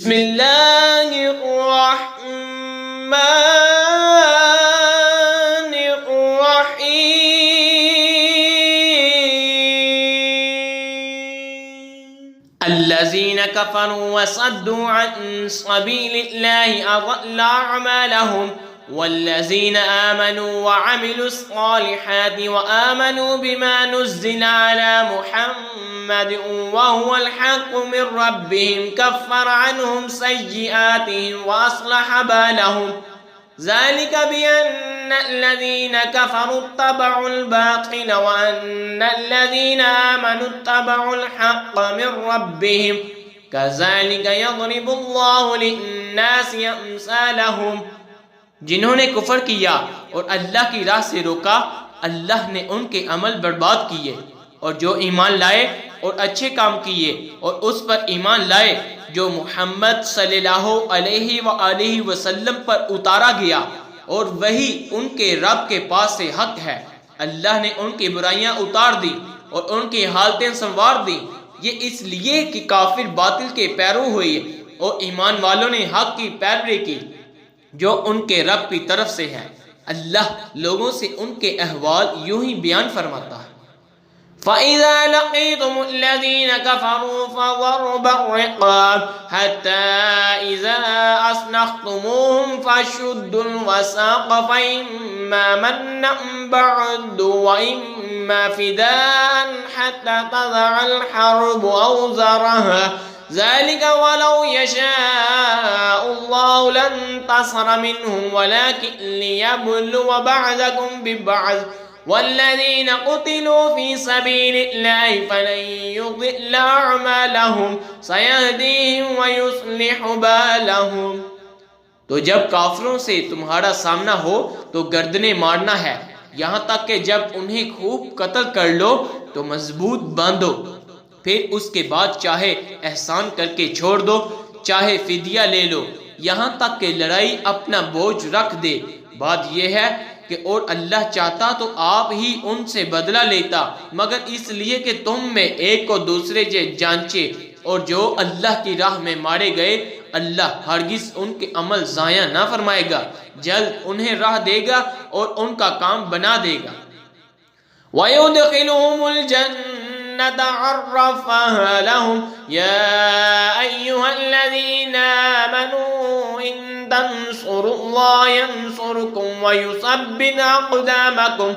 بسم اللہ الرحمن الرحیم الذین کفروا وصدوا عن سبیل اللہ اضل اعمالهم والذین آمنوا وعملوا الصالحات وآمنوا بما نزل على محمد وهو الحق من ربهم كفر عنهم سيئاتهم وأصلح بالهم ذلك بأن الذين كفروا اتبعوا الباطل وأن الذين آمنوا اتبعوا الحق من ربهم كذلك يضرب الله للناس أمثالهم جنہوں نے کفر کیا اور اللہ کی راہ سے روکا اللہ نے ان کے عمل برباد کیے، اور جو ایمان لائے اور اچھے کام کیے اور اس پر ایمان لائے جو محمد صلی اللہ علیہ وآلہ وسلم پر اتارا گیا اور وہی ان کے رب کے پاس سے حق ہے، اللہ نے ان کی برائیاں اتار دی اور ان کی حالتیں سنوار دی، یہ اس لیے کہ کافر باطل کے پیرو ہوئے اور ایمان والوں نے حق کی پیروی کی جو ان کے رب کی طرف سے ہے۔ اللہ لوگوں سے ان کے احوال یوں ہی بیان فرماتا ہے۔ فَإِذَا لَقِيتُمُ الَّذِينَ كَفَرُوا فَضَرْبَ الرِّقَابِ حَتَّى إِذَا أَصْنَخْتُمُوهُمْ فَشُدُّوا الْوَثَاقَ فَإِمَّا مَنًّا بَعْدُ وَإِمَّا فِدَاءً حَتَّى تَضَعَ الْحَرْبُ أَوْزَارَهَا ذلك ولو يشاء الله لانتصر منهم ولكن ليبلو بعضكم ببعض والذين قتلوا في سبيل الله فلن يضل أعمالهم سيهديهم ويصلح بالهم۔ تو جب کافروں سے تمہارا سامنا ہو تو گردنیں مارنا ہے یہاں تک کہ جب انہیں خوب قتل کر لو تو مضبوط باندھو، پھر اس کے بعد چاہے احسان کر کے چھوڑ دو چاہے فدیہ لے لو یہاں تک کہ لڑائی اپنا بوجھ رکھ دے۔ بات یہ ہے کہ اور اللہ چاہتا تو آپ ہی ان سے بدلہ لیتا، مگر اس لیے کہ تم میں ایک کو دوسرے سے جانچے، اور جو اللہ کی راہ میں مارے گئے اللہ ہرگز ان کے عمل ضائع نہ فرمائے گا، جلد انہیں راہ دے گا اور ان کا کام بنا دے گا۔ وَيُدْخِلُهُمُ الْجَنَّةَ عَرَّفَهَا لَهُمْ يَا أَيُّهَا الَّذِينَ آمَنُوا إِن تَنصُرُوا اللَّهَ يَنصُرْكُمْ وَيُثَبِّتْ أَقْدَامَكُمْ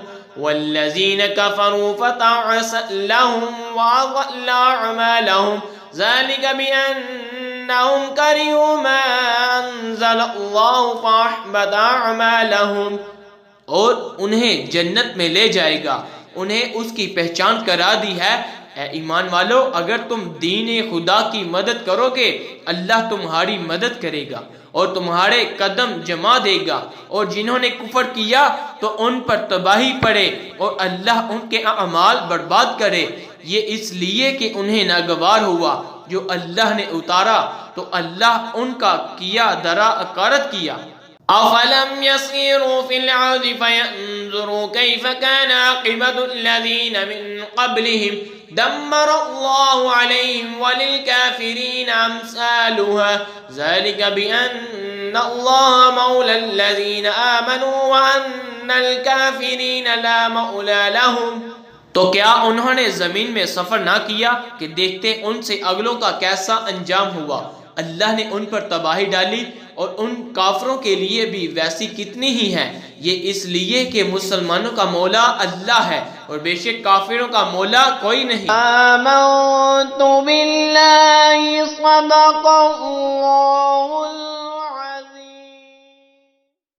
وَالَّذِينَ كَفَرُوا فَتَعْسًا لَهُمْ وَأَضَلَّ أَعْمَالَهُمْ ذَلِكَ بِأَنَّهُمْ كَرِهُوا مَا أَنزَلَ اللَّهُ فَأَحْبَطَ أَعْمَالَهُمْ، اور انہیں جنت میں لے جائے گا، انہیں اس کی پہچان کرا دی ہے۔ اے ایمان والو، اگر تم دین خدا کی مدد کرو گے اللہ تمہاری مدد کرے گا اور تمہارے قدم جما دے گا، اور جنہوں نے کفر کیا تو ان پر تباہی پڑے اور اللہ ان کے اعمال برباد کرے، یہ اس لیے کہ انہیں ناگوار ہوا جو اللہ نے اتارا تو اللہ ان کا کیا درا اکارت کیا۔ أَفَلَمْ يَسِيرُوا فِي الْأَرْضِ فَيَنْظُرُوا كَيْفَ كَانَ عَاقِبَةُ الَّذِينَ مِنْ قَبْلِهِمْ دَمَّرَ اللَّهُ عَلَيْهِمْ وَلِلْكَافِرِينَ أَمْثَالُهَا ذَلِكَ بِأَنَّ اللَّهَ مَوْلَى الَّذِينَ آمَنُوا وَأَنَّ الْكَافِرِينَ لَا مَوْلَى لَهُمْ۔ تو کیا انہوں نے زمین میں سفر نہ کیا کہ دیکھتے ان سے اگلوں کا کیسا انجام ہوا؟ اللہ نے ان پر تباہی ڈالی اور ان کافروں کے لیے بھی ویسی کتنی ہی ہیں، یہ اس لیے کہ مسلمانوں کا مولا اللہ ہے اور بے شک کافروں کا مولا کوئی نہیں۔ آمنت باللہ صدق